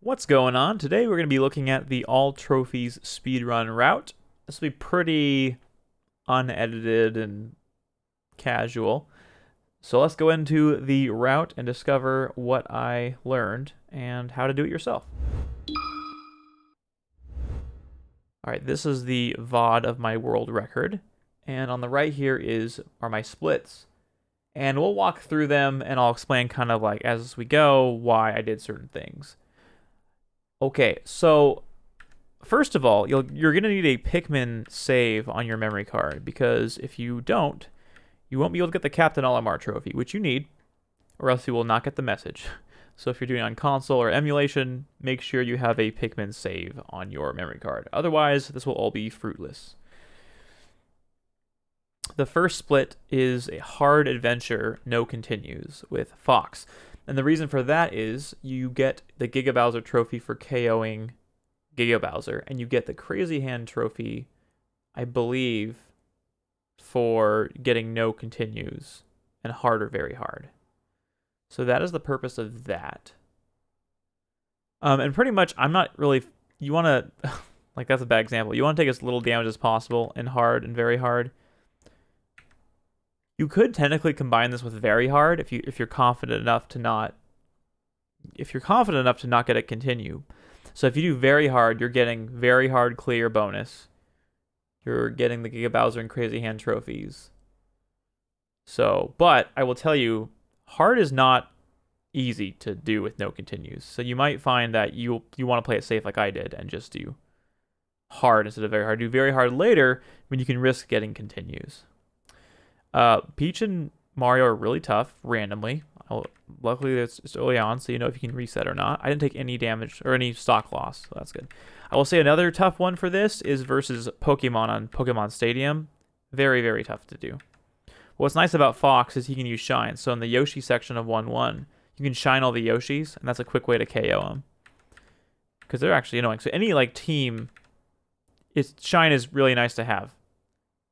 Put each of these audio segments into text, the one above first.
What's going on? Today we're going to be looking at the all trophies speedrun route. This will be pretty unedited and casual. So let's go into the route and discover what I learned and how to do it yourself. Alright, this is the VOD of my world record. And on the right here are my splits. And we'll walk through them and I'll explain kind of like as we go why I did certain things. Okay, so first of all, you're going to need a Pikmin save on your memory card, because if you don't, you won't be able to get the Captain Olimar trophy, which you need, or else you will not get the message. So if you're doing it on console or emulation, make sure you have a Pikmin save on your memory card. Otherwise, this will all be fruitless. The first split is a hard adventure, no continues, with Fox. And the reason for that is you get the Giga Bowser trophy for KOing Giga Bowser, and you get the Crazy Hand trophy, I believe, for getting no continues and hard or very hard. So that is the purpose of that. And pretty much, I'm not really, you want to, like that's a bad example. You want to take as little damage as possible in hard and very hard. You could technically combine this with very hard if you're confident enough to not get a continue. So if you do very hard, you're getting very hard clear bonus. You're getting the Giga Bowser and Crazy Hand trophies. So, but I will tell you, hard is not easy to do with no continues. So you might find that you want to play it safe like I did and just do hard instead of very hard. Do very hard later when you can risk getting continues. Peach and Mario are really tough randomly. Luckily, it's early on, so you know if you can reset or not. I didn't take any damage or any stock loss, so that's good. I will say another tough one for this is versus Pokemon on Pokemon Stadium. Very, very tough to do. What's nice about Fox is he can use Shine. So in the Yoshi section of 1-1, you can shine all the Yoshis, and that's a quick way to KO them. Because they're actually annoying. So any team, Shine is really nice to have.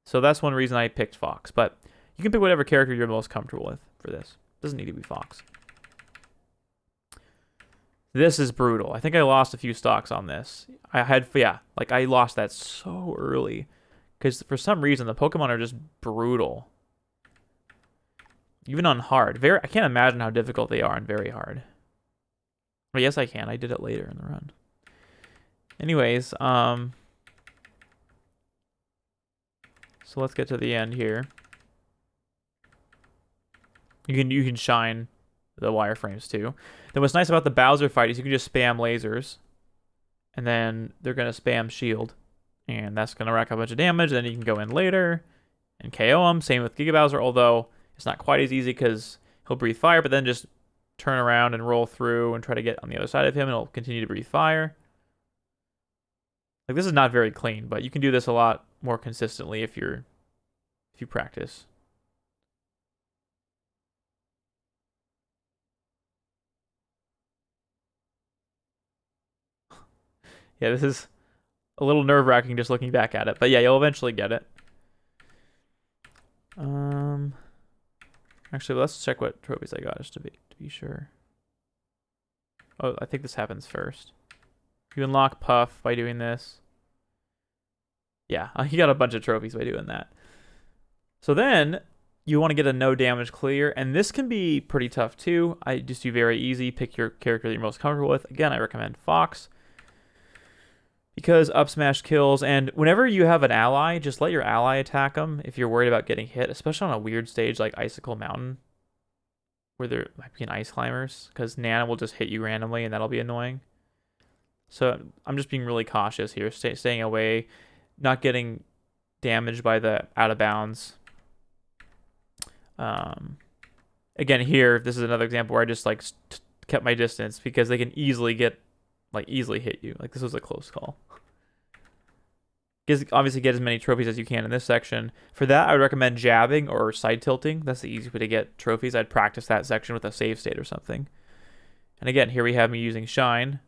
So that's one reason I picked Fox. But you can pick whatever character you're most comfortable with for this. Doesn't need to be Fox. This is brutal. I think I lost a few stocks on this. I lost that so early. Because for some reason, the Pokemon are just brutal. Even on hard. I can't imagine how difficult they are on very hard. But yes, I can. I did it later in the run. Anyways, so let's get to the end here. You can shine the wireframes too. Then what's nice about the Bowser fight is you can just spam lasers, and then they're gonna spam shield, and that's gonna rack up a bunch of damage. Then you can go in later and KO him. Same with Giga Bowser, although it's not quite as easy because he'll breathe fire, but then just turn around and roll through and try to get on the other side of him, and he'll continue to breathe fire. Like, this is not very clean, but you can do this a lot more consistently if you practice. Yeah, this is a little nerve-wracking just looking back at it. But yeah, you'll eventually get it. Actually, let's check what trophies I got just to be sure. Oh, I think this happens first. You unlock Puff by doing this. Yeah, he got a bunch of trophies by doing that. So then you want to get a no damage clear, and this can be pretty tough too. I just do very easy. Pick your character that you're most comfortable with. Again, I recommend Fox, because up smash kills, and whenever you have an ally, just let your ally attack them if you're worried about getting hit, especially on a weird stage like Icicle Mountain, where there might be an ice climbers, because Nana will just hit you randomly, and that'll be annoying. So I'm just being really cautious here, staying away, not getting damaged by the out of bounds. Again, here, this is another example where I just kept my distance, because they can easily hit you. Like, this was a close call. Obviously get as many trophies as you can in this section. For that, I would recommend jabbing or side tilting. That's the easiest way to get trophies. I'd practice that section with a save state or something. And again, here we have me using Shine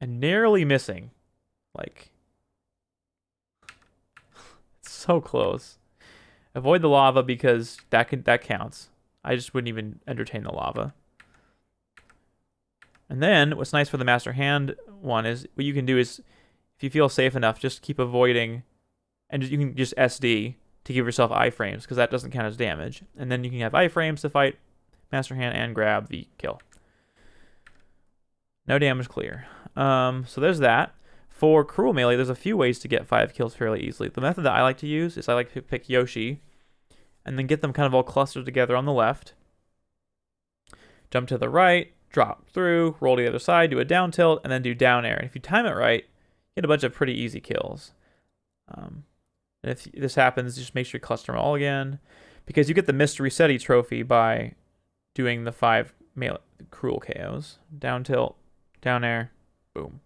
and narrowly missing. Like, it's so close. Avoid the lava because that counts. I just wouldn't even entertain the lava. And then what's nice for the Master Hand one is what you can do is, if you feel safe enough, just keep avoiding, and you can just SD to give yourself iframes, because that doesn't count as damage. And then you can have iframes to fight Master Hand and grab the kill. No damage, clear. So there's that. For Cruel Melee, there's a few ways to get 5 kills fairly easily. The method that I like to use is I like to pick Yoshi and then get them kind of all clustered together on the left. Jump to the right, drop through, roll to the other side, do a down tilt, and then do down air. And if you time it right, you get a bunch of pretty easy kills. And if this happens, just make sure you cluster them all again, because you get the Mystery SETI trophy by doing the 5 Cruel KOs. Down tilt, down air, boom.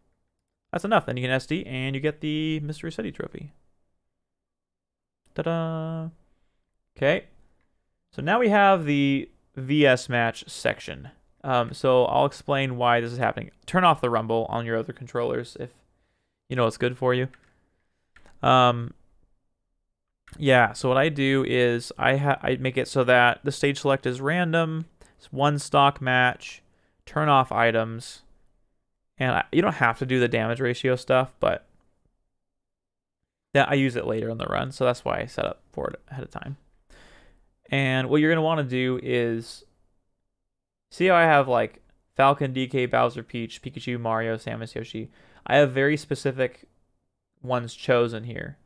That's enough. Then you can SD and you get the Mystery SETI trophy. Ta-da! Okay. So now we have the VS match section. So I'll explain why this is happening. Turn off the rumble on your other controllers if you know what's good for you. Yeah, so what I do is I make it so that the stage select is random. It's one stock match. Turn off items. And you don't have to do the damage ratio stuff, but I use it later in the run, so that's why I set up for it ahead of time. And what you're going to want to do is, see how I have like Falcon, DK, Bowser, Peach, Pikachu, Mario, Samus, Yoshi. I have very specific ones chosen here,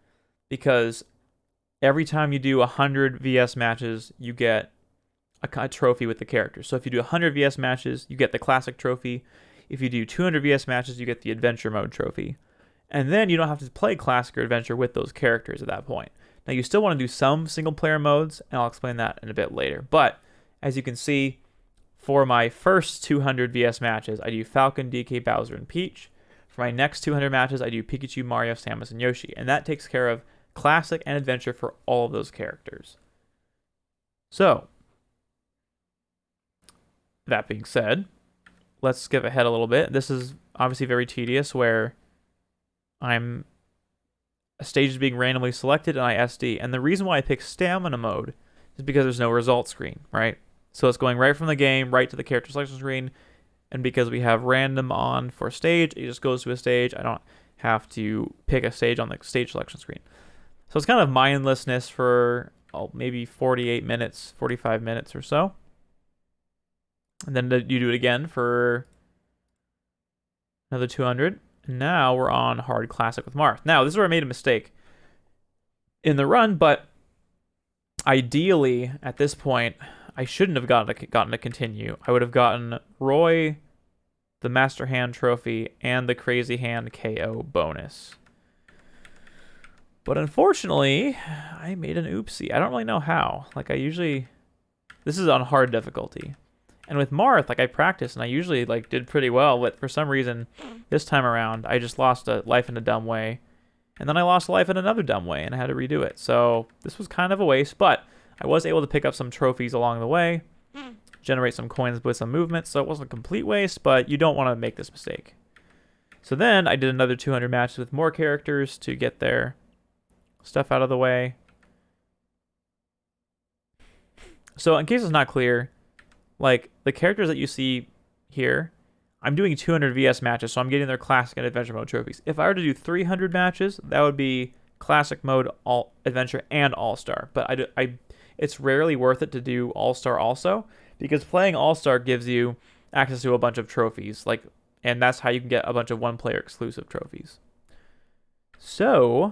because every time you do 100 VS matches, you get a trophy with the character. So if you do 100 VS matches, you get the classic trophy. If you do 200 VS matches, you get the adventure mode trophy. And then you don't have to play classic or adventure with those characters at that point. Now you still want to do some single player modes, and I'll explain that in a bit later. But as you can see, for my first 200 VS matches, I do Falcon, DK, Bowser, and Peach. For my next 200 matches, I do Pikachu, Mario, Samus, and Yoshi. And that takes care of classic and adventure for all of those characters. So, that being said, let's skip ahead a little bit. This is obviously very tedious, where a stage is being randomly selected and I SD. And the reason why I pick stamina mode is because there's no result screen, right? So it's going right from the game, right to the character selection screen. And because we have random on for stage, it just goes to a stage. I don't have to pick a stage on the stage selection screen. So it's kind of mindlessness for maybe 48 minutes, 45 minutes or so. And then you do it again for another 200. And now we're on Hard Classic with Marth. Now, this is where I made a mistake in the run, but ideally, at this point, I shouldn't have gotten to continue. I would have gotten Roy, the Master Hand trophy, and the Crazy Hand KO bonus. But unfortunately, I made an oopsie. I don't really know how. This is on hard difficulty. And with Marth, I practiced and I usually did pretty well, but for some reason, this time around, I just lost a life in a dumb way. And then I lost a life in another dumb way, and I had to redo it. So this was kind of a waste, but I was able to pick up some trophies along the way, generate some coins with some movement, so it wasn't a complete waste, but you don't want to make this mistake. So then I did another 200 matches with more characters to get their stuff out of the way. So in case it's not clear, the characters that you see here, I'm doing 200 VS matches, so I'm getting their classic and adventure mode trophies. If I were to do 300 matches, that would be classic mode, all adventure, and all-star. But it's rarely worth it to do all-star also, because playing all-star gives you access to a bunch of trophies, and that's how you can get a bunch of one-player exclusive trophies. So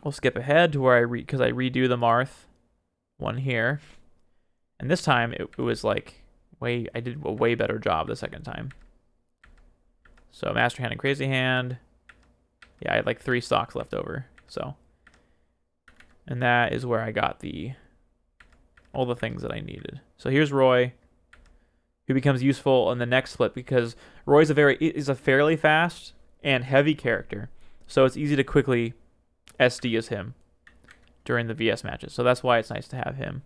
we'll skip ahead to where because I redo the Marth one here. And this time it was I did a way better job the second time. So Master Hand and Crazy Hand. Yeah, I had 3 stocks left over. So, and that is where I got all the things that I needed. So here's Roy, who becomes useful in the next split because Roy's is a fairly fast and heavy character. So it's easy to quickly SD as him during the VS matches. So that's why it's nice to have him.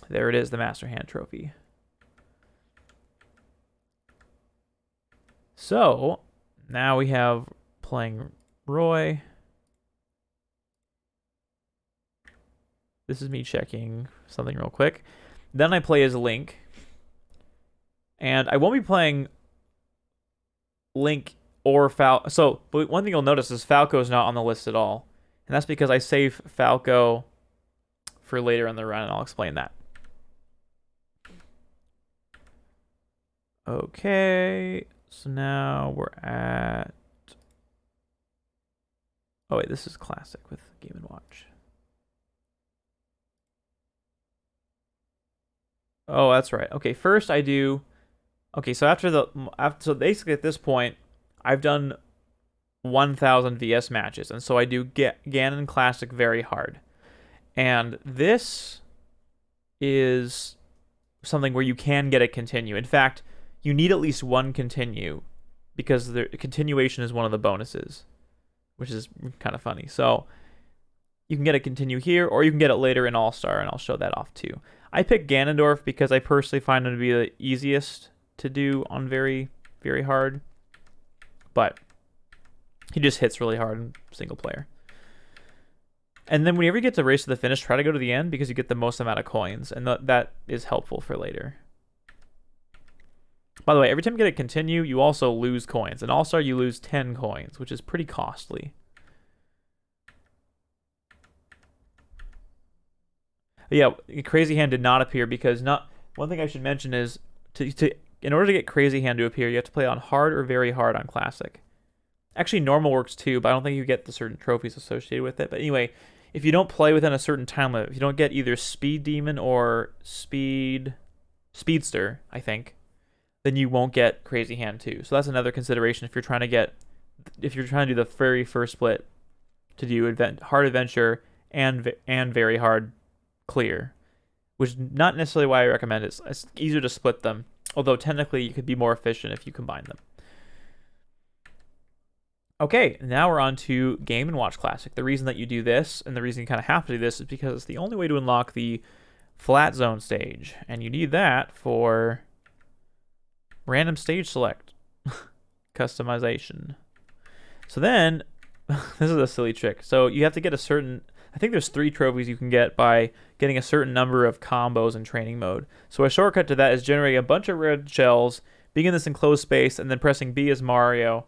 There it is, the Master Hand trophy. So now we have playing Roy. This is me checking something real quick. Then I play as Link. And I won't be playing Link or Falco. So, but one thing you'll notice is Falco is not on the list at all. And that's because I save Falco for later in the run, and I'll explain that. Okay, so now we're at... Oh wait, this is classic with Game & Watch. Oh, that's right. Okay, first I do... Okay, so so basically at this point, I've done 1,000 VS matches, and so I do Ganon Classic very hard. And this is something where you can get a continue. In fact, you need at least one continue because the continuation is one of the bonuses, which is kind of funny. So you can get a continue here, or you can get it later in All-Star, and I'll show that off too. I picked Ganondorf because I personally find him to be the easiest to do on very, very hard, but he just hits really hard in single player. And then whenever you get to race to the finish, try to go to the end because you get the most amount of coins, and that is helpful for later. By the way, every time you get a continue, you also lose coins. In All-Star, you lose 10 coins, which is pretty costly. But yeah, Crazy Hand did not appear because one thing I should mention is in order to get Crazy Hand to appear, you have to play on hard or very hard on Classic. Actually, normal works too, but I don't think you get the certain trophies associated with it. But anyway, if you don't play within a certain time limit, if you don't get either Speed Demon or Speedster, I think, then you won't get Crazy Hand too. So that's another consideration if you're trying to do the very first split to do hard adventure and very hard clear, which is not necessarily why I recommend it. It's easier to split them, although technically you could be more efficient if you combine them. Okay, now we're on to Game & Watch Classic. The reason that you do this, and the reason you kind of have to do this, is because it's the only way to unlock the flat zone stage, and you need that for random stage select customization. So then, this is a silly trick. So you have to get I think there's 3 trophies you can get by getting a certain number of combos in training mode. So a shortcut to that is generating a bunch of red shells, being in this enclosed space, and then pressing B as Mario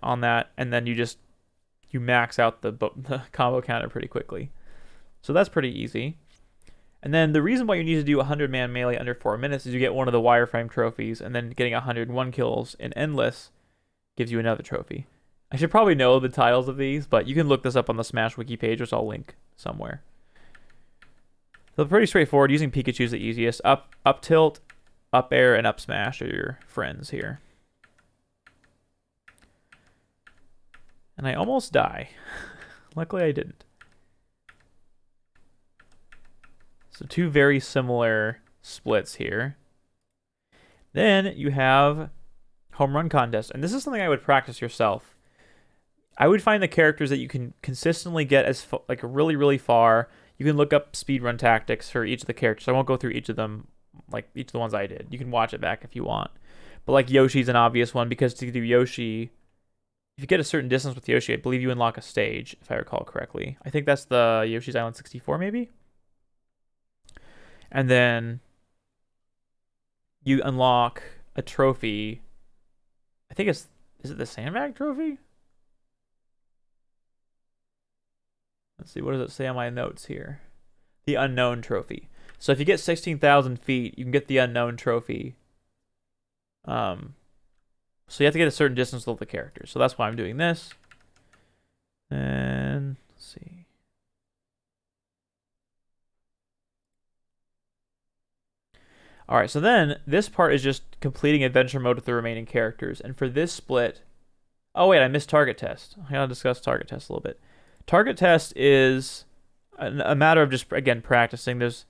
on that, and then you max out the combo counter pretty quickly. So that's pretty easy. And then the reason why you need to do 100-man melee under 4 minutes is you get one of the wireframe trophies, and then getting 101 kills in Endless gives you another trophy. I should probably know the titles of these, but you can look this up on the Smash Wiki page, which I'll link somewhere. So pretty straightforward. Using Pikachu is the easiest. Up tilt, up air, and up smash are your friends here. And I almost die. Luckily I didn't. So 2 very similar splits here. Then you have home run contest. And this is something I would practice yourself. I would find the characters that you can consistently get as really, really far. You can look up speedrun tactics for each of the characters. I won't go through each of them, like each of the ones I did. You can watch it back if you want. But like Yoshi's an obvious one, because to do Yoshi, if you get a certain distance with Yoshi, I believe you unlock a stage, if I recall correctly. I think that's the Yoshi's Island 64, maybe? And then you unlock a trophy. I think is it the Sandbag trophy? Let's see, what does it say on my notes here? The Unknown trophy. So if you get 16,000 feet, you can get the Unknown trophy. So you have to get a certain distance with the characters. So that's why I'm doing this. And let's see. All right, so then this part is just completing adventure mode with the remaining characters. And for this split, oh wait, I missed target test. I gotta discuss target test a little bit. Target test is a matter of just, again, practicing. There's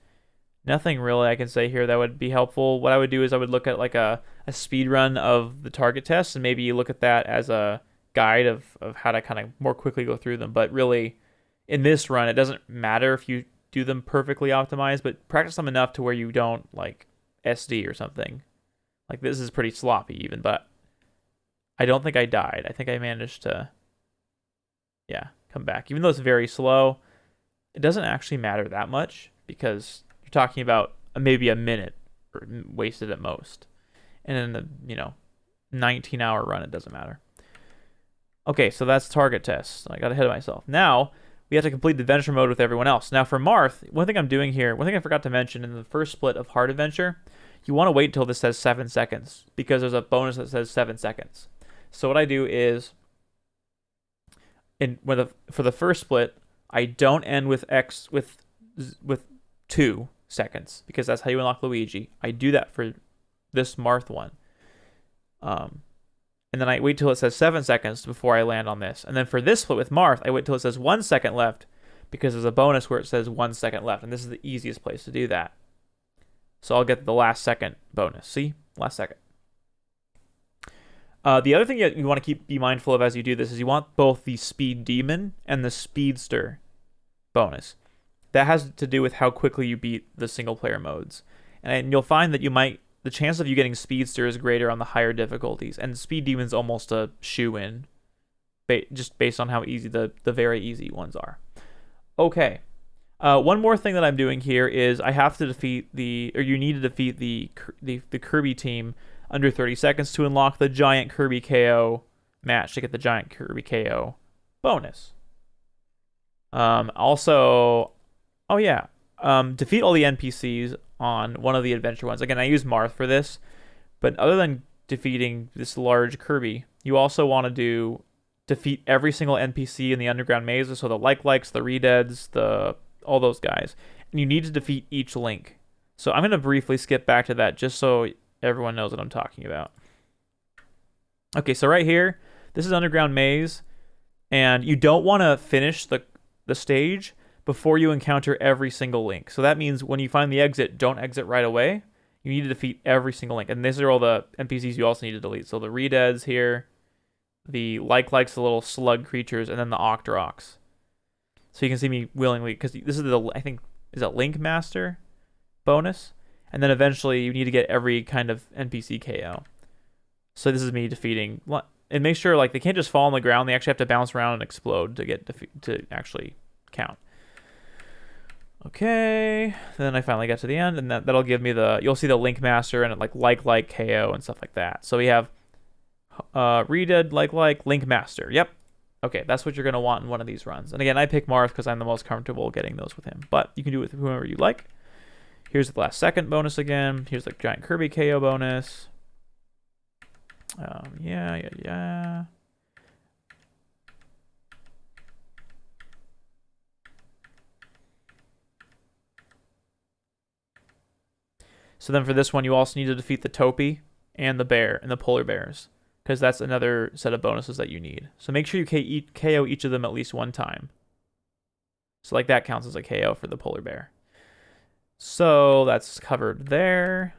nothing really I can say here that would be helpful. What I would do is I would look at like a speed run of the target tests, and maybe you look at that as a guide of how to kind of more quickly go through them. But really, in this run, it doesn't matter if you do them perfectly optimized, but practice them enough to where you don't like SD or something. Like this is pretty sloppy even, but I don't think I died. I think I managed to, yeah, come back. Even though it's very slow, it doesn't actually matter that much because you're talking about maybe a minute wasted at most. And in the, 19-hour run, it doesn't matter. Okay, so that's target test. I got ahead of myself. Now, we have to complete the adventure mode with everyone else. Now, for Marth, one thing I'm doing here, one thing I forgot to mention in the first split of Hard Adventure, you want to wait until this says 7 seconds, because there's a bonus that says 7 seconds. So what I do is, for the first split, I don't end with 2 seconds, because that's how you unlock Luigi. I do that for this Marth one. And then I wait till it says 7 seconds before I land on this. And then for this split with Marth, I wait till it says 1 second left, because there's a bonus where it says 1 second left. And this is the easiest place to do that. So I'll get the last second bonus. See? Last second. The other thing you want to be mindful of as you do this is you want both the Speed Demon and the Speedster bonus. That has to do with how quickly you beat the single player modes. And you'll find that the chance of you getting Speedster is greater on the higher difficulties. And Speed Demon's almost a shoe-in, just based on how easy the very easy ones are. Okay. One more thing that I'm doing here is I have to you need to defeat the Kirby team under 30 seconds to unlock the giant Kirby KO match to get the giant Kirby KO bonus. Also, defeat all the NPCs on one of the adventure ones. Again, I use Marth for this, but other than defeating this large Kirby, you also want to defeat every single NPC in the underground mazes, so the likes, the redeads, all those guys. And you need to defeat each Link. So I'm going to briefly skip back to that just so everyone knows what I'm talking about. Okay, so right here, this is underground maze, and you don't want to finish the stage before you encounter every single Link. So that means when you find the exit, don't exit right away. You need to defeat every single Link. And these are all the NPCs you also need to delete. So the redeads here, the likes, the little slug creatures, and then the Octoroks. So you can see me willingly, because this is I think, is it Link Master bonus? And then eventually you need to get every kind of NPC KO. So this is me defeating, and make sure they can't just fall on the ground. They actually have to bounce around and explode to actually count. Okay, then I finally got to the end, and that'll give me you'll see the Link Master and like KO and stuff like that. So we have redead Link Master. Yep. Okay, that's what you're gonna want in one of these runs. And again, I pick Marth because I'm the most comfortable getting those with him. But you can do it with whoever you like. Here's the last second bonus again. Here's the giant Kirby KO bonus. Yeah. So then for this one, you also need to defeat the Topi and the bear and the polar bears, because that's another set of bonuses that you need. So make sure you KO each of them at least one time. So that counts as a KO for the polar bear. So that's covered there.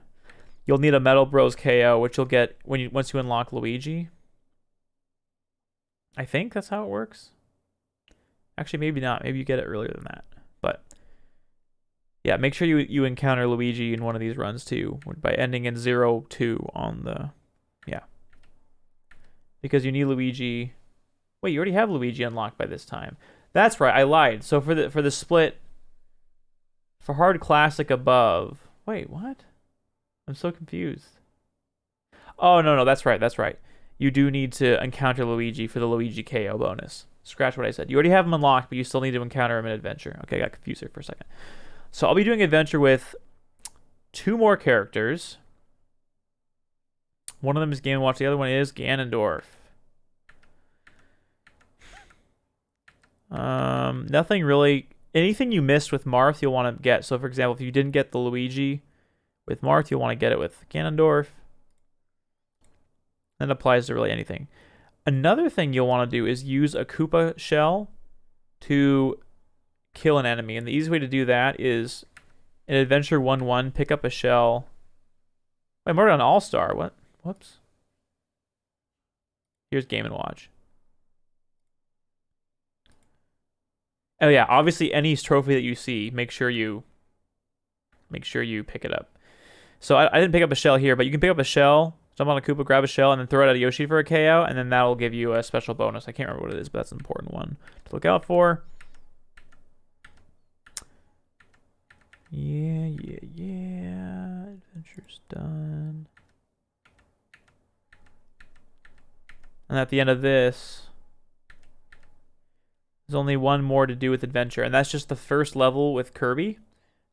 You'll need a Metal Bros KO, which you'll get once you unlock Luigi. I think that's how it works. Actually, maybe not. Maybe you get it earlier than that. But yeah, make sure you encounter Luigi in one of these runs too, by ending in 0-2 on the... Yeah. Because you need Luigi... Wait, you already have Luigi unlocked by this time. That's right, I lied. So for the split... For Hard Classic above... Wait, what? I'm so confused. Oh, no, that's right. You do need to encounter Luigi for the Luigi KO bonus. Scratch what I said. You already have him unlocked, but you still need to encounter him in Adventure. Okay, I got confused there for a second. So I'll be doing Adventure with 2 more characters. One of them is Game & Watch. The other one is Ganondorf. Nothing really... Anything you missed with Marth, you'll want to get. So, for example, if you didn't get the Luigi with Marth, you'll want to get it with Ganondorf. That applies to really anything. Another thing you'll want to do is use a Koopa shell to kill an enemy. And the easy way to do that is in Adventure 1-1, pick up a shell. Wait, I'm already on All-Star. What? Whoops. Here's Game & Watch. Oh yeah, obviously any trophy that you see, make sure you pick it up. So I didn't pick up a shell here, but you can pick up a shell, jump on a Koopa, grab a shell, and then throw it at a Yoshi for a KO, and then that'll give you a special bonus. I can't remember what it is, but that's an important one to look out for. Yeah. Adventure's done. And at the end of this, there's only one more to do with adventure, and that's just the first level with Kirby.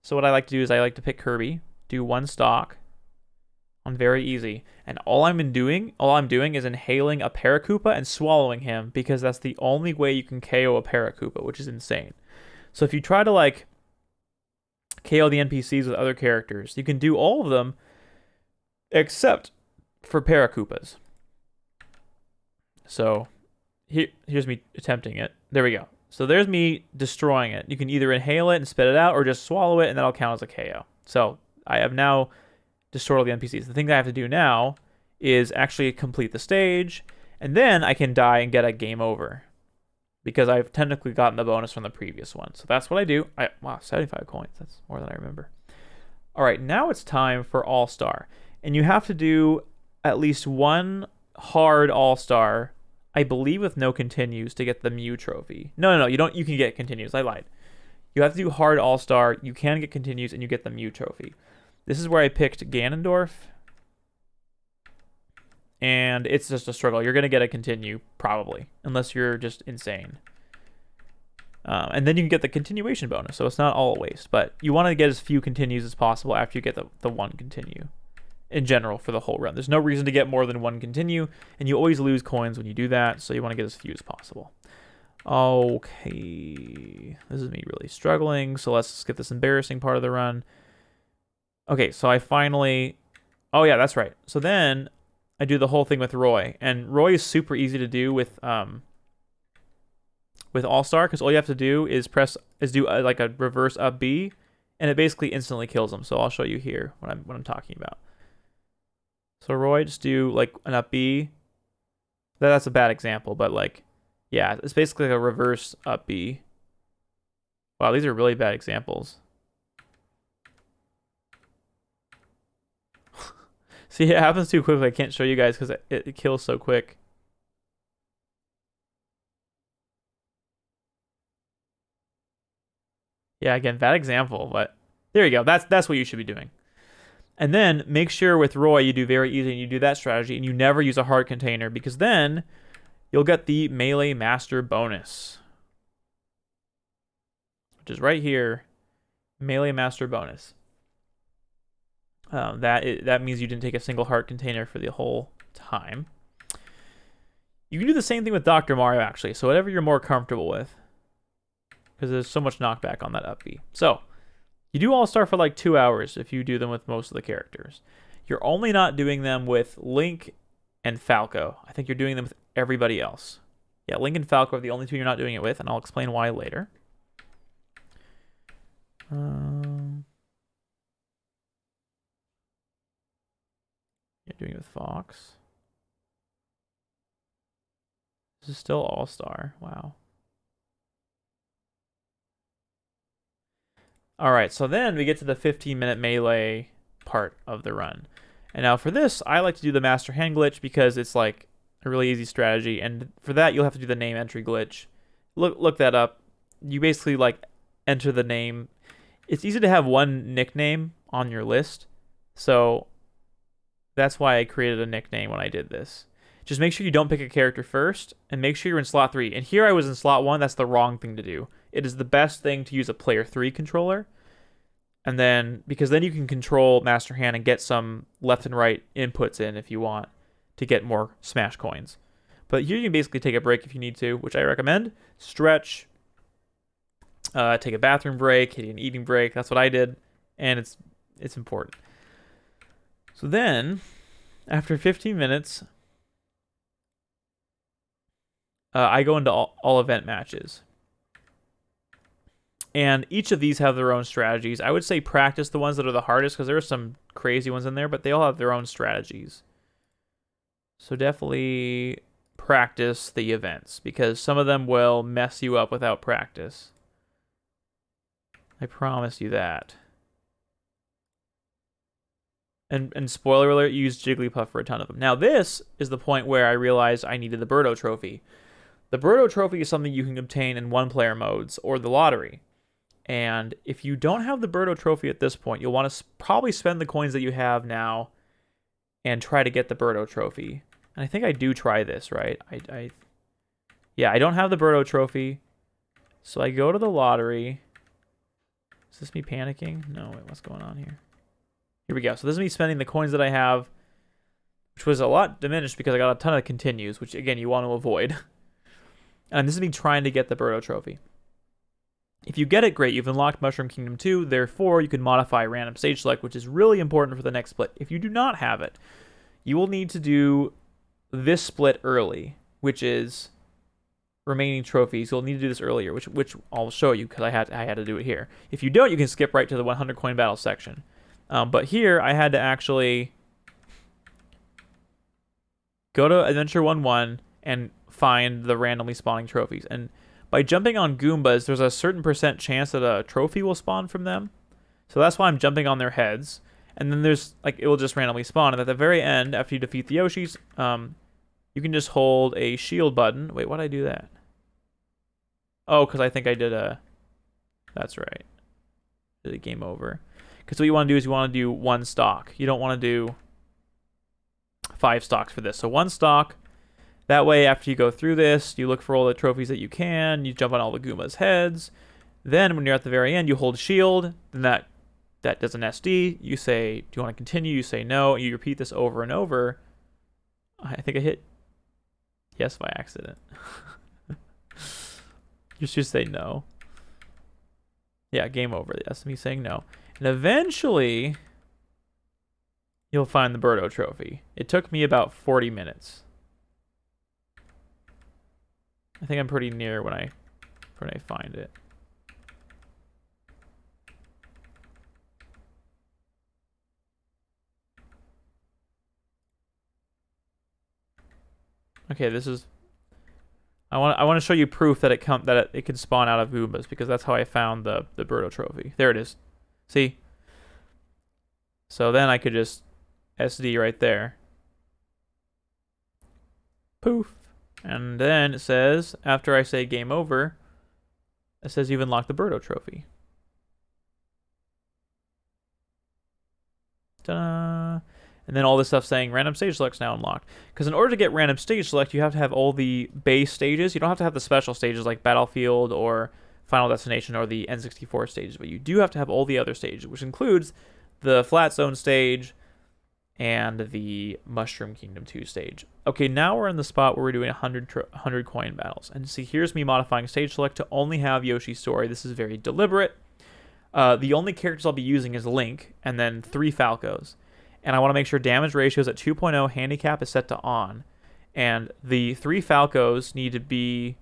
So what I like to do is I like to pick Kirby, do one stock on very easy, and all I'm doing is inhaling a Paracoopa and swallowing him, because that's the only way you can KO a Paracoopa, which is insane. So if you try to like KO the NPCs with other characters, you can do all of them except for Paracoopas. So here's me attempting it. There we go. So there's me destroying it. You can either inhale it and spit it out, or just swallow it, and that'll count as a KO. So I have now destroyed all the NPCs. The thing that I have to do now is actually complete the stage, and then I can die and get a game over, because I've technically gotten the bonus from the previous one. So that's what I do. Wow, 75 coins. That's more than I remember. All right, now it's time for All-Star. And you have to do at least one hard All-Star, I believe with no continues, to get the Mew trophy. No, you don't. You can get continues. I lied. You have to do hard All-Star. You can get continues, and you get the Mew trophy. This is where I picked Ganondorf. And it's just a struggle. You're going to get a continue, probably, unless you're just insane. And then you can get the continuation bonus, so it's not all a waste. But you want to get as few continues as possible after you get the one continue, in general, for the whole run. There's no reason to get more than one continue, and you always lose coins when you do that, so you want to get as few as possible. Okay, this is me really struggling, so let's skip this embarrassing part of the run. Okay, so I finally... Oh yeah, that's right. So then I do the whole thing with Roy, and Roy is super easy to do with All-Star, because all you have to do is do like a reverse up B, and it basically instantly kills him. So I'll show you here what I'm talking about. So Roy, just do like an up B. That's a bad example, but like, yeah, it's basically like a reverse up B. Wow, these are really bad examples. See, it happens too quickly. I can't show you guys because it kills so quick. Yeah, again, bad example, but there you go. That's what you should be doing. And then make sure with Roy you do very easy and you do that strategy, and you never use a hard container, because then you'll get the Melee Master bonus, which is right here. Melee Master bonus. That means you didn't take a single heart container for the whole time. You can do the same thing with Dr. Mario, actually, so whatever you're more comfortable with, because there's so much knockback on that up B. So you do All-Star for like 2 hours if you do them with most of the characters. You're only not doing them with Link and Falco. I think you're doing them with everybody else. Yeah, Link and Falco are the only two you're not doing it with, and I'll explain why later. You're doing it with Fox. This is still All-Star. Wow. Alright, so then we get to the 15-minute melee part of the run. And now for this, I like to do the Master Hand glitch because it's like a really easy strategy. And for that, you'll have to do the name entry glitch. Look that up. You basically like enter the name. It's easy to have one nickname on your list. So that's why I created a nickname when I did this. Just make sure you don't pick a character first, and make sure you're in slot 3. And here I was in slot 1. That's the wrong thing to do. It is the best thing to use a player 3 controller. And then, because then you can control Master Hand and get some left and right inputs in if you want to get more Smash coins. But here you can basically take a break if you need to, which I recommend. Stretch, take a bathroom break, take an eating break. That's what I did, and it's important. So then, after 15 minutes, I go into all event matches. And each of these have their own strategies. I would say practice the ones that are the hardest, because there are some crazy ones in there, but they all have their own strategies. So definitely practice the events, because some of them will mess you up without practice. I promise you that. And spoiler alert, you use Jigglypuff for a ton of them. Now this is the point where I realized I needed the Birdo Trophy. The Birdo Trophy is something you can obtain in one-player modes or the lottery. And if you don't have the Birdo trophy at this point, you'll want to probably spend the coins that you have now and try to get the Birdo trophy. And I think I do try this, right? Yeah, I don't have the Birdo trophy. So I go to the lottery. Is this me panicking? No, wait, what's going on here? Here we go. So this is me spending the coins that I have, which was a lot diminished because I got a ton of continues, which again, you want to avoid. And this is me trying to get the Birdo trophy. If you get it, great. You've unlocked Mushroom Kingdom 2. Therefore, you can modify random stage select, which is really important for the next split. If you do not have it, you will need to do this split early, which is remaining trophies. You'll need to do this earlier, which I'll show you because I had to do it here. If you don't, you can skip right to the 100 coin battle section. But here, I had to actually go to Adventure 1-1 and find the randomly spawning trophies. And by jumping on Goombas, there's a certain % chance that a trophy will spawn from them. So that's why I'm jumping on their heads. And then there's, like, it will just randomly spawn. And at the very end, after you defeat the Yoshis, you can just hold a shield button. Wait, why'd I do that? Oh, because I think I did a... That's right. Did a game over. Because what you want to do is you want to do 1 stock. You don't want to do 5 stocks for this. So 1 stock. That way, after you go through this, you look for all the trophies that you can. You jump on all the Goombas' heads. Then, when you're at the very end, you hold shield. Then that does an SD. You say, do you want to continue? You say no. You repeat this over and over. I think I hit yes by accident. You should say no. Yeah, game over. That's me saying no. And eventually, you'll find the Birdo trophy. It took me about 40 minutes. I think I'm pretty near when I find it. Okay, this is. I want to show you proof that it can spawn out of Goombas because that's how I found the Birdo trophy. There it is. See? So then I could just SD right there. Poof. And then it says, after I say game over, it says you've unlocked the Birdo trophy. Ta-da! And then all this stuff saying random stage select's now unlocked. Because in order to get random stage select, you have to have all the base stages. You don't have to have the special stages like Battlefield or Final Destination or the N64 stages, but you do have to have all the other stages, which includes the Flat Zone stage and the Mushroom Kingdom 2 stage. Okay, now we're in the spot where we're doing 100 coin battles. And see, here's me modifying stage select to only have Yoshi's Story. This is very deliberate. The only characters I'll be using is Link and then 3 Falcos. And I want to make sure damage ratios at 2.0 handicap is set to on. And the 3 Falcos need to be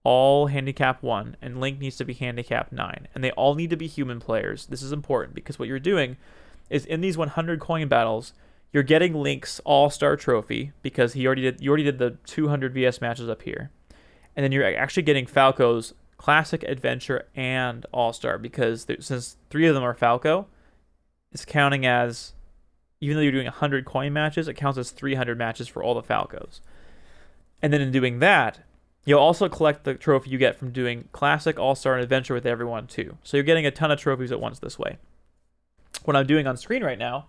all handicap 1, and Link needs to be handicap 9. And they all need to be human players. This is important because what you're doing is in these 100 coin battles, you're getting Link's All-Star trophy because you already did the 200 VS matches up here. And then you're actually getting Falco's Classic, Adventure, and All-Star because since 3 of them are Falco, it's counting as, even though you're doing 100 coin matches, it counts as 300 matches for all the Falcos. And then in doing that, you'll also collect the trophy you get from doing Classic, All-Star, and Adventure with everyone too. So you're getting a ton of trophies at once this way. What I'm doing on screen right now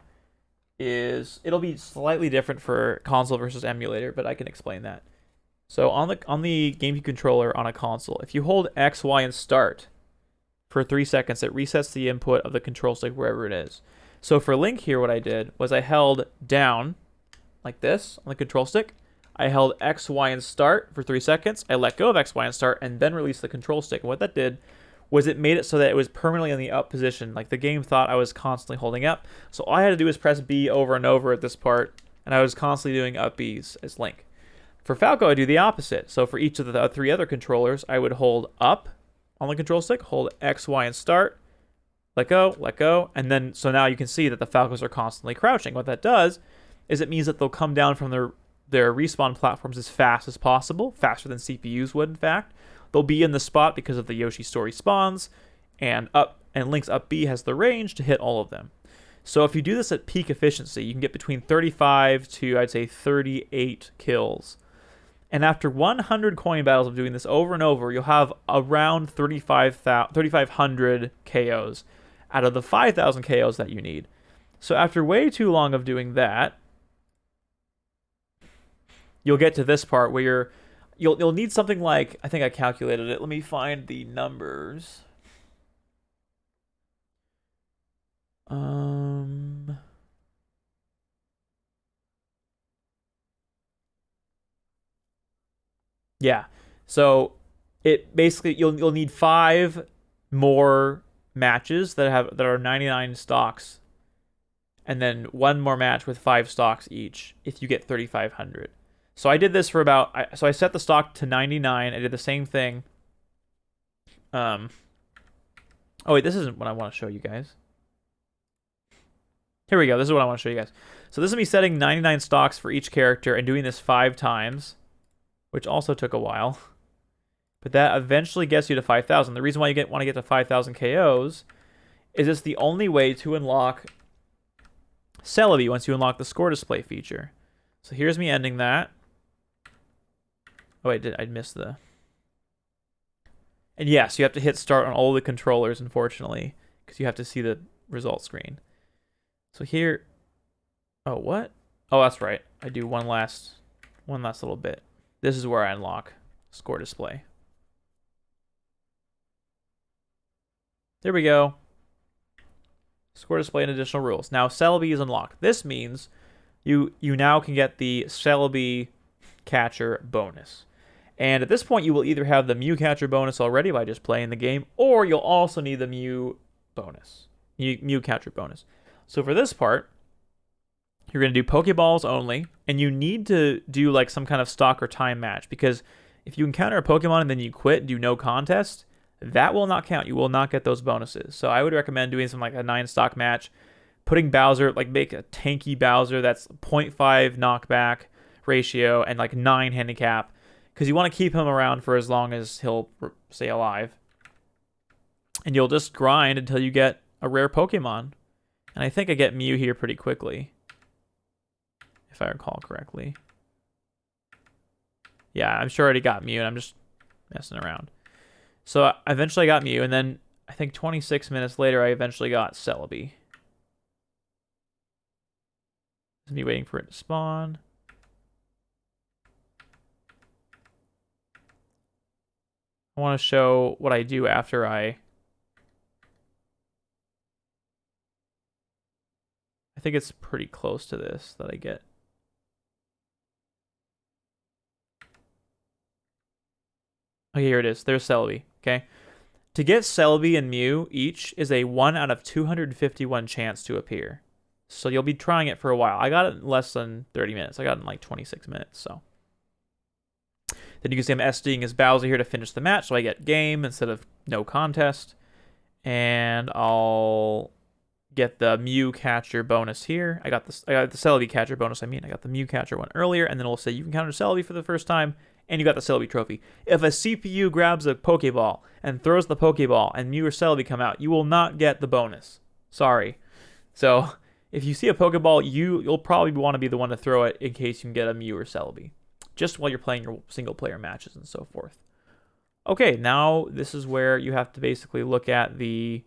is, it'll be slightly different for console versus emulator, but I can explain that. So on the GameCube controller on a console, if you hold X, Y, and start for 3 seconds, it resets the input of the control stick wherever it is. So for Link here, what I did was I held down like this on the control stick. I held X, Y, and start for 3 seconds. I let go of X, Y, and start, and then released the control stick. And what that did was it made it so that it was permanently in the up position. Like the game thought I was constantly holding up. So all I had to do was press B over and over at this part, and I was constantly doing up Bs as Link. For Falco, I do the opposite. So for each of the 3 other controllers, I would hold up on the control stick, hold X, Y, and start, let go, and then, so now you can see that the Falcos are constantly crouching. What that does is it means that they'll come down from their respawn platforms as fast as possible, faster than CPUs would, in fact. They'll be in the spot because of the Yoshi Story spawns, and Link's up B has the range to hit all of them. So if you do this at peak efficiency, you can get between 35 to, I'd say, 38 kills. And after 100 coin battles of doing this over and over, you'll have around 3,500 KOs out of the 5,000 KOs that you need. So after way too long of doing that, you'll get to this part where you'll need something like, I think I calculated it. Let me find the numbers. Yeah. So it basically you'll need 5 more matches that are 99 stocks, and then 1 more match with 5 stocks each if you get 3,500. So I did this for so I set the stock to 99. I did the same thing. Oh wait, this isn't what I want to show you guys. Here we go. This is what I want to show you guys. So this is me setting 99 stocks for each character and doing this 5 times, which also took a while. But that eventually gets you to 5,000. The reason why you want to get to 5,000 KOs is it's the only way to unlock Celebi once you unlock the score display feature. So here's me ending that. Oh, I missed the... And yes, you have to hit start on all the controllers, unfortunately, because you have to see the result screen. So here... Oh, what? Oh, that's right. I do one last little bit. This is where I unlock score display. There we go. Score display and additional rules. Now Celebi is unlocked. This means you now can get the Celebi catcher bonus. And at this point, you will either have the Mew catcher bonus already by just playing the game, or you'll also need the Mew bonus, Mew catcher bonus. So for this part, you're going to do Pokeballs only, and you need to do like some kind of stock or time match, because if you encounter a Pokemon and then you quit and do no contest, that will not count. You will not get those bonuses. So I would recommend doing something like a 9 stock match, putting Bowser, like make a tanky Bowser that's 0.5 knockback ratio and like 9 handicap, because you want to keep him around for as long as he'll stay alive. And you'll just grind until you get a rare Pokemon. And I think I get Mew here pretty quickly, if I recall correctly. Yeah, I'm sure I already got Mew, and I'm just messing around. So I eventually got Mew, and then I think 26 minutes later, I eventually got Celebi. Just me waiting for it to spawn. I want to show what I do after I think it's pretty close to this that I get. Okay, here it is. There's Celebi. Okay. To get Celebi and Mew each is a 1 out of 251 chance to appear. So you'll be trying it for a while. I got it in less than 30 minutes. I got it in like 26 minutes. So then you can see I'm SDing as Bowser here to finish the match. So I get game instead of no contest. And I'll get the Mew catcher bonus here. I got the Celebi catcher bonus. I got the Mew catcher one earlier. And then it'll say you can counter Celebi for the first time. And you got the Celebi trophy. If a CPU grabs a Pokeball and throws the Pokeball and Mew or Celebi come out, you will not get the bonus. Sorry. So if you see a Pokeball, you'll probably want to be the one to throw it in case you can get a Mew or Celebi, just while you're playing your single player matches and so forth. Okay, now this is where you have to basically look at the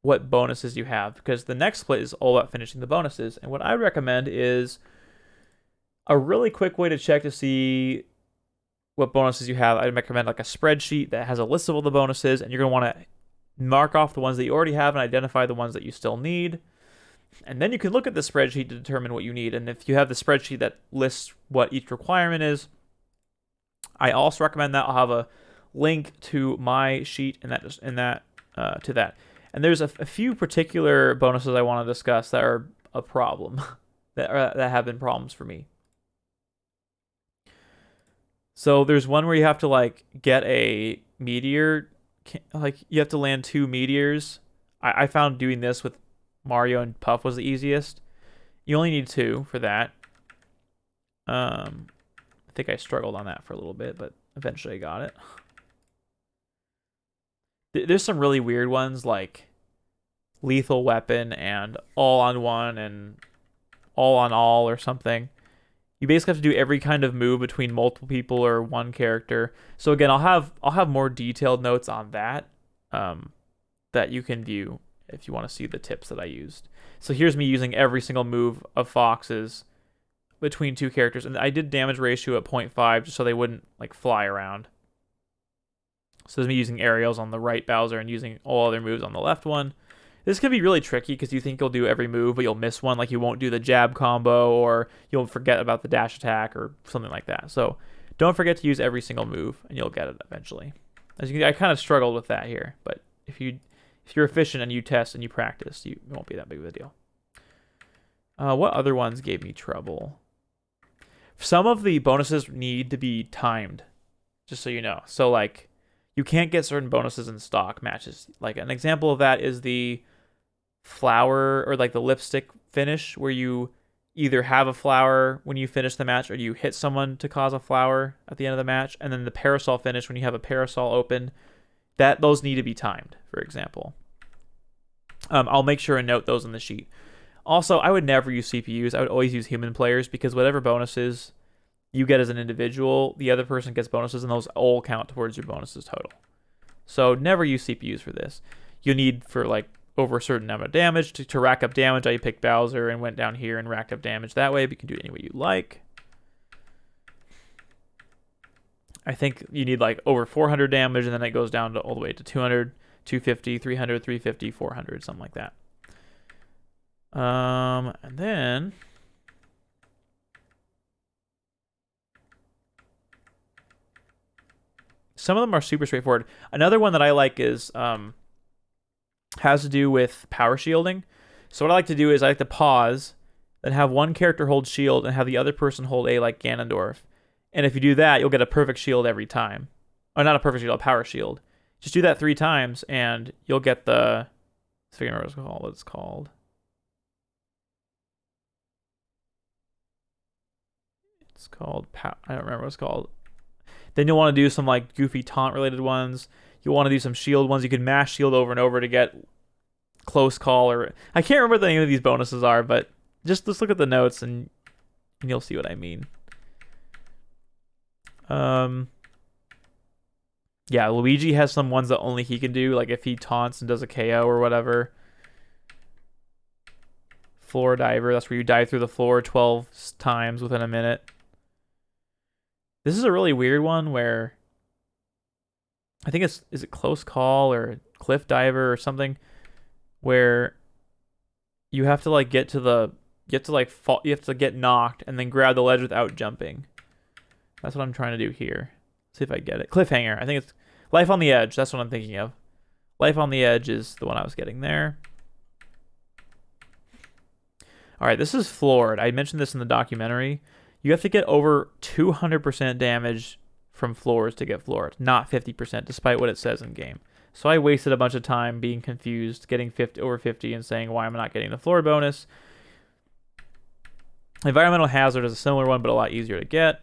what bonuses you have, because the next split is all about finishing the bonuses. And what I recommend is a really quick way to check to see what bonuses you have. I'd recommend like a spreadsheet that has a list of all the bonuses, and you're going to want to mark off the ones that you already have and identify the ones that you still need. And then you can look at the spreadsheet to determine what you need. And if you have the spreadsheet that lists what each requirement is, I also recommend that. I'll have a link to my sheet to that. And there's a few particular bonuses I want to discuss that are a problem, that have been problems for me. So there's one where you have to like get a meteor, like you have to land 2 meteors. I found doing this with Mario and Puff was the easiest. You only need 2 for that. I think I struggled on that for a little bit, but eventually I got it. There's some really weird ones like Lethal Weapon and All on One and all on all or something. You basically have to do every kind of move between multiple people or one character. So again, I'll have more detailed notes on that that you can view if you want to see the tips that I used. So here's me using every single move of Fox's between two characters, and I did damage ratio at 0.5 just so they wouldn't like fly around. So there's me using aerials on the right Bowser and using all other moves on the left one. This can be really tricky because you think you'll do every move, but you'll miss one. Like you won't do the jab combo, or you'll forget about the dash attack or something like that. So don't forget to use every single move, and you'll get it eventually. As you can, I kind of struggled with that here, but if you're efficient and you test and you practice, it won't be that big of a deal. What other ones gave me trouble? Some of the bonuses need to be timed, just so you know. So like, you can't get certain bonuses in stock matches. Like an example of that is the flower or like the lipstick finish, where you either have a flower when you finish the match or you hit someone to cause a flower at the end of the match, and then the parasol finish when you have a parasol open. Those need to be timed, for example. I'll make sure and note those in the sheet. Also, I would never use CPUs. I would always use human players, because whatever bonuses you get as an individual, the other person gets bonuses, and those all count towards your bonuses total. So never use CPUs for this. You need for like over a certain amount of damage to rack up damage. I picked Bowser and went down here and racked up damage that way. But you can do it any way you like. I think you need like over 400 damage, and then it goes down to all the way to 200, 250, 300, 350, 400, something like that. And then some of them are super straightforward. Another one that I like is has to do with power shielding. So what I like to do is I like to pause, then have one character hold shield and have the other person hold A, like Ganondorf. And if you do that, you'll get a perfect shield every time. Or not a perfect shield, a power shield. Just do that 3 times and you'll get the... Let's figure out what it's called. It's called... I don't remember what it's called. Then you'll want to do some like goofy taunt related ones. You'll want to do some shield ones. You can mash shield over and over to get close call, or... I can't remember what the name of these bonuses are, but just let's look at the notes and you'll see what I mean. Yeah, Luigi has some ones that only he can do, like if he taunts and does a KO or whatever. Floor diver, that's where you dive through the floor 12 times within a minute. This is a really weird one where I think is it close call or cliff diver or something, where you have to like you have to get knocked and then grab the ledge without jumping. That's what I'm trying to do here. See if I get it. Cliffhanger. I think it's Life on the Edge. That's what I'm thinking of. Life on the Edge is the one I was getting there. All right, this is floored. I mentioned this in the documentary. You have to get over 200% damage from floors to get floored, not 50%, despite what it says in game. So I wasted a bunch of time being confused, getting over 50 and saying why I'm not getting the floor bonus. Environmental Hazard is a similar one, but a lot easier to get.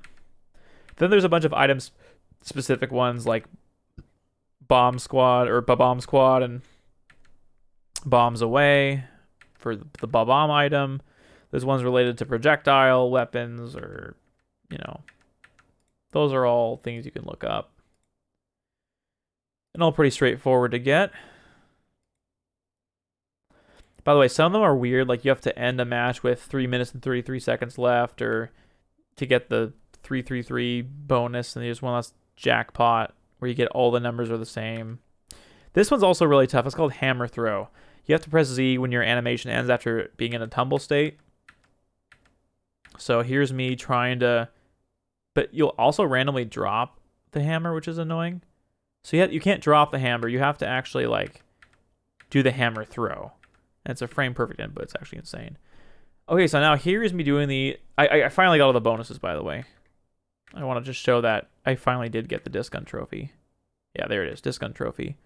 Then there's a bunch of item-specific ones like Bomb Squad or Ba-Bomb Squad and Bombs Away for the Ba-Bomb item. There's ones related to projectile weapons, or, you know, those are all things you can look up. And all pretty straightforward to get. By the way, some of them are weird, like you have to end a match with 3 minutes and 33 seconds left, or to get the 333 bonus, and there's one last jackpot where you get all the numbers are the same. This one's also really tough. It's called Hammer Throw. You have to press Z when your animation ends after being in a tumble state. So here's me trying to... But you'll also randomly drop the hammer, which is annoying. So you can't drop the hammer. You have to actually like do the hammer throw. And it's a frame perfect input. It's actually insane. Okay, so now here's me doing the... I finally got all the bonuses, by the way. I want to just show that I finally did get the Disc Gun Trophy. Yeah, there it is, Disc Gun Trophy.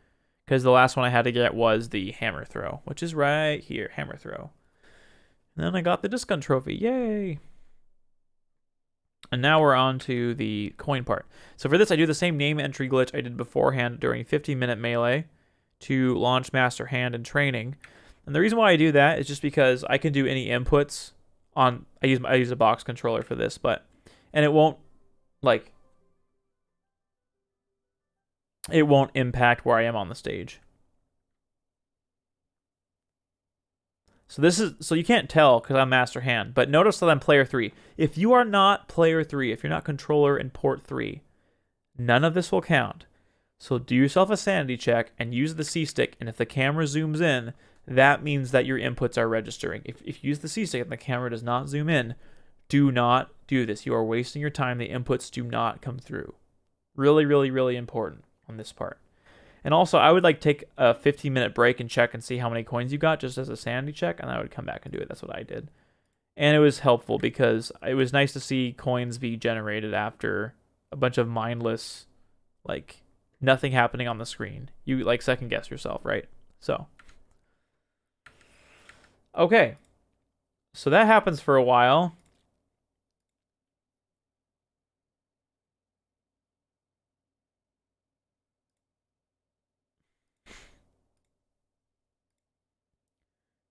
Because the last one I had to get was the Hammer Throw, which is right here, Hammer Throw. And then I got the Disc Gun Trophy, yay! And now we're on to the coin part. So for this, I do the same name entry glitch I did beforehand during 15-minute melee to launch Master Hand and training. And the reason why I do that is just because I can do any inputs on I use a box controller for this, and it won't like it won't impact where I am on the stage. So you can't tell because I'm master hand, but notice that I'm player 3. If you are not player 3, if you're not controller in port 3, none of this will count. So do yourself a sanity check and use the C stick, and if the camera zooms in, that means that your inputs are registering. If you use the C stick and the camera does not zoom in, do not do this. You are wasting your time. The inputs do not come through. Really, really, really important on this part. And also, I would like take a 15-minute break and check and see how many coins you got just as a sanity check, and I would come back and do it. That's what I did. And it was helpful because it was nice to see coins be generated after a bunch of mindless, like, nothing happening on the screen. You, like, second guess yourself, right? So. Okay. So that happens for a while.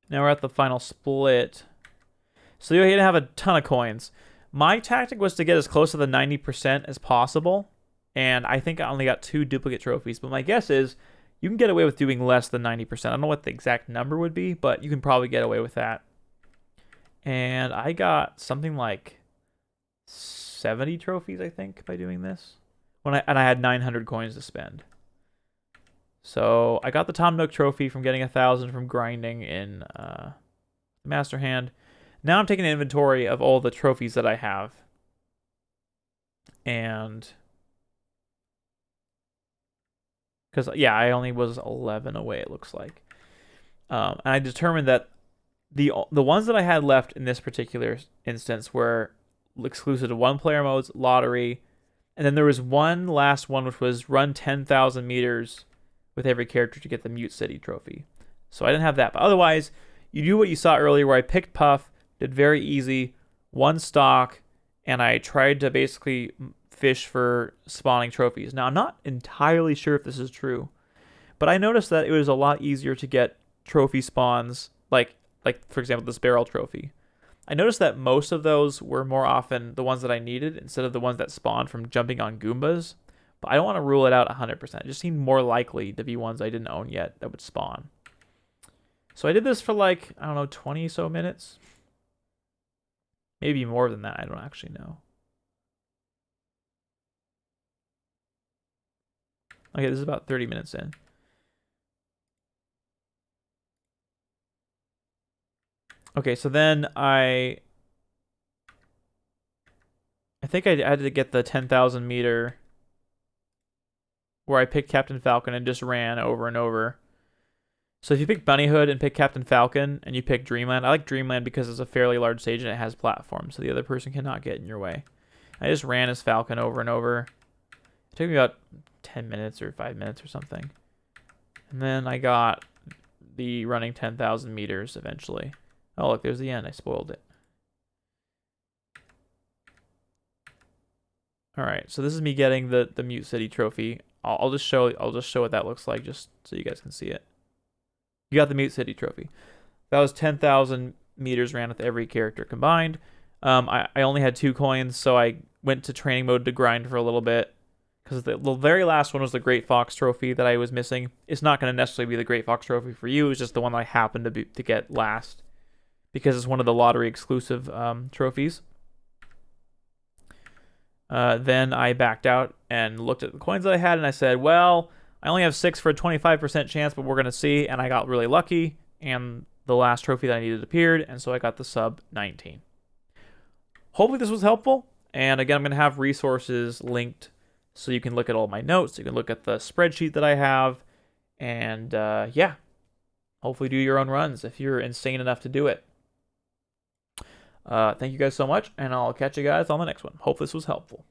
Now we're at the final split. So you're going to have a ton of coins. My tactic was to get as close to the 90% as possible. And I think I only got 2 duplicate trophies. But my guess is you can get away with doing less than 90%. I don't know what the exact number would be, but you can probably get away with that. And I got something like 70 trophies, I think, by doing this. And I had 900 coins to spend. So I got the Tom Nook trophy from getting 1,000 from grinding in Master Hand. Now I'm taking an inventory of all the trophies that I have. And because, yeah, I only was 11 away, it looks like. And I determined that the ones that I had left in this particular instance were exclusive to one-player modes, lottery, and then there was one last one, which was run 10,000 meters with every character to get the Mute City trophy. So I didn't have that. But otherwise, you do what you saw earlier where I picked Puff, did very easy, one stock, and I tried to basically fish for spawning trophies. Now, I'm not entirely sure if this is true, but I noticed that it was a lot easier to get trophy spawns, like for example, this barrel trophy. I noticed that most of those were more often the ones that I needed instead of the ones that spawned from jumping on Goombas. But I don't want to rule it out 100%. It just seemed more likely to be ones I didn't own yet that would spawn. So I did this for like, I don't know, 20 so minutes. Maybe more than that. I don't actually know. Okay, this is about 30 minutes in. Okay, so then I think I had to get the 10,000 meter where I picked Captain Falcon and just ran over and over. So if you pick Bunny Hood and pick Captain Falcon and you pick Dreamland, I like Dreamland because it's a fairly large stage and it has platforms, so the other person cannot get in your way. I just ran as Falcon over and over. It took me about 10 minutes or 5 minutes or something. And then I got the running 10,000 meters eventually. Oh, look, there's the end. I spoiled it. All right, so this is me getting the Mute City trophy. I'll just show what that looks like just so you guys can see it. You got the Mute City trophy. That was 10,000 meters ran with every character combined. I only had 2 coins, so I went to training mode to grind for a little bit. Because the very last one was the Great Fox trophy that I was missing. It's not going to necessarily be the Great Fox trophy for you. It's just the one I happened to get last. Because it's one of the lottery exclusive trophies. Then I backed out and looked at the coins that I had, and I said, well, I only have 6 for a 25% chance, but we're going to see. And I got really lucky, and the last trophy that I needed appeared, and so I got the sub 19. Hopefully this was helpful. And again, I'm going to have resources linked so you can look at all my notes. You can look at the spreadsheet that I have. And yeah, hopefully do your own runs if you're insane enough to do it. Thank you guys so much, and I'll catch you guys on the next one. Hope this was helpful.